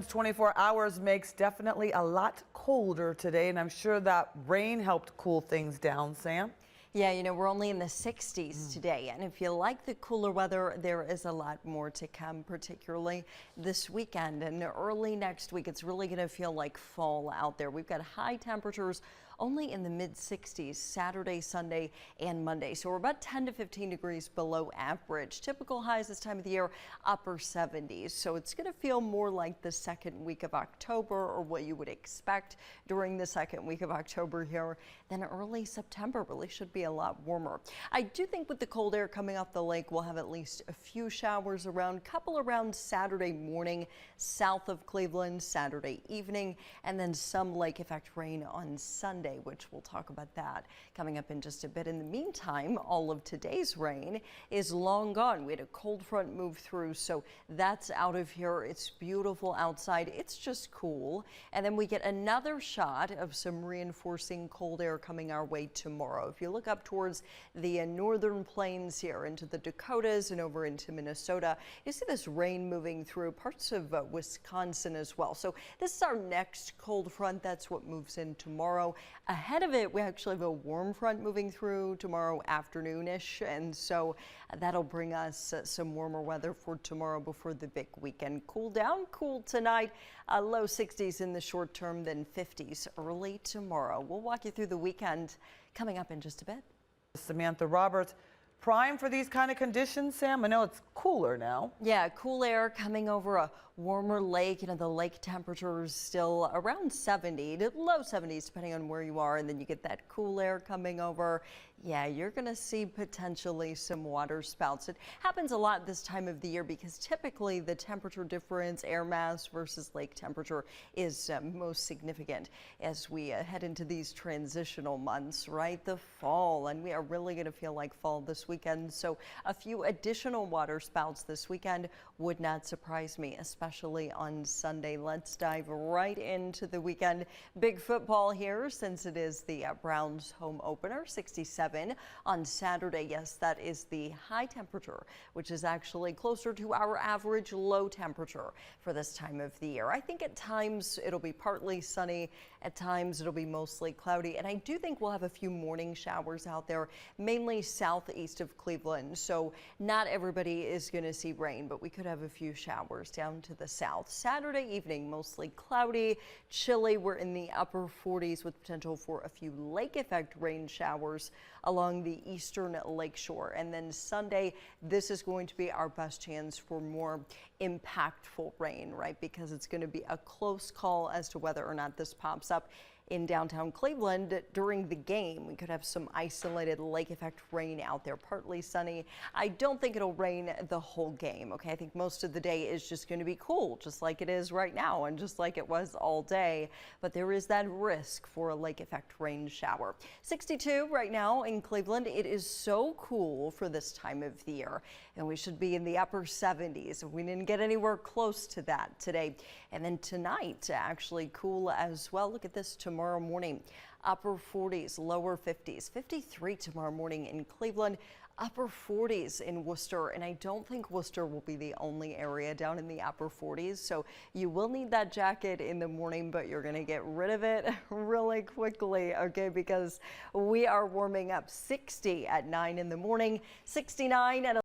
24 hours makes definitely a lot colder today, and I'm sure that rain helped cool things down, Sam. Yeah, we're only in the 60s today, and if you like the cooler weather, there is a lot more to come, particularly this weekend and early next week. It's really going to feel like fall out there. We've got high temperatures only in the mid 60s Saturday, Sunday, and Monday. So we're about 10 to 15 degrees below average. Typical highs this time of the year, upper 70s. So it's going to feel more like the second week of October, or what you would expect during the second week of October here. Then early September really should be a lot warmer. I do think with the cold air coming off the lake, we'll have at least a few showers around, couple around Saturday morning south of Cleveland, Saturday evening, and then some lake effect rain on Sunday, which we'll talk about that coming up in just a bit. In the meantime, all of today's rain is long gone. We had a cold front move through, so that's out of here. It's beautiful outside. It's just cool. And then we get another shot of some reinforcing cold air coming our way tomorrow. If you look up towards the northern plains here into the Dakotas and over into Minnesota, you see this rain moving through parts of Wisconsin as well. So this is our next cold front. That's what moves in tomorrow. Ahead of it, we actually have a warm front moving through tomorrow afternoonish, and so that'll bring us some warmer weather for tomorrow before the big weekend. Cool down, cool tonight, low 60s in the short term, then 50s early tomorrow. We'll walk you through the weekend coming up in just a bit. Samantha Roberts, prime for these kind of conditions, Sam? I know it's cooler now. Yeah, cool air coming over a warmer lake. The lake temperature is still around 70 to low 70s, depending on where you are. And then you get that cool air coming over. Yeah, you're going to see potentially some water spouts. It happens a lot this time of the year because typically the temperature difference, air mass versus lake temperature, is most significant as we head into these transitional months, right? The fall, and we are really going to feel like fall this weekend. So a few additional water spouts this weekend would not surprise me, especially on Sunday. Let's dive right into the weekend. Big football here since it is the Browns home opener. 67 on Saturday. Yes, that is the high temperature, which is actually closer to our average low temperature for this time of the year. I think at times it'll be partly sunny, at times it'll be mostly cloudy, and I do think we'll have a few morning showers out there, mainly southeast of Cleveland. So not everybody is going to see rain, but we could have a few showers down to the south. Saturday evening, mostly cloudy, chilly. We're in the upper 40s with potential for a few lake effect rain showers along the eastern lakeshore. And then Sunday, this is going to be our best chance for more impactful rain, right? Because it's going to be a close call as to whether or not this pops up in downtown Cleveland during the game. We could have some isolated lake effect rain out there, partly sunny. I don't think it'll rain the whole game, okay? I think most of the day is just going to be cool, just like it is right now and just like it was all day. But there is that risk for a lake effect rain shower. 62 right now in Cleveland. It is so cool for this time of the year, and we should be in the upper 70s. We didn't get anywhere close to that today. And then tonight, actually cool as well. Look at this tomorrow morning, upper 40s, lower 50s, 53 tomorrow morning in Cleveland, upper 40s in Worcester. And I don't think Worcester will be the only area down in the upper 40s. So you will need that jacket in the morning, but you're going to get rid of it really quickly, okay? Because we are warming up. 60 at 9 in the morning, 69 at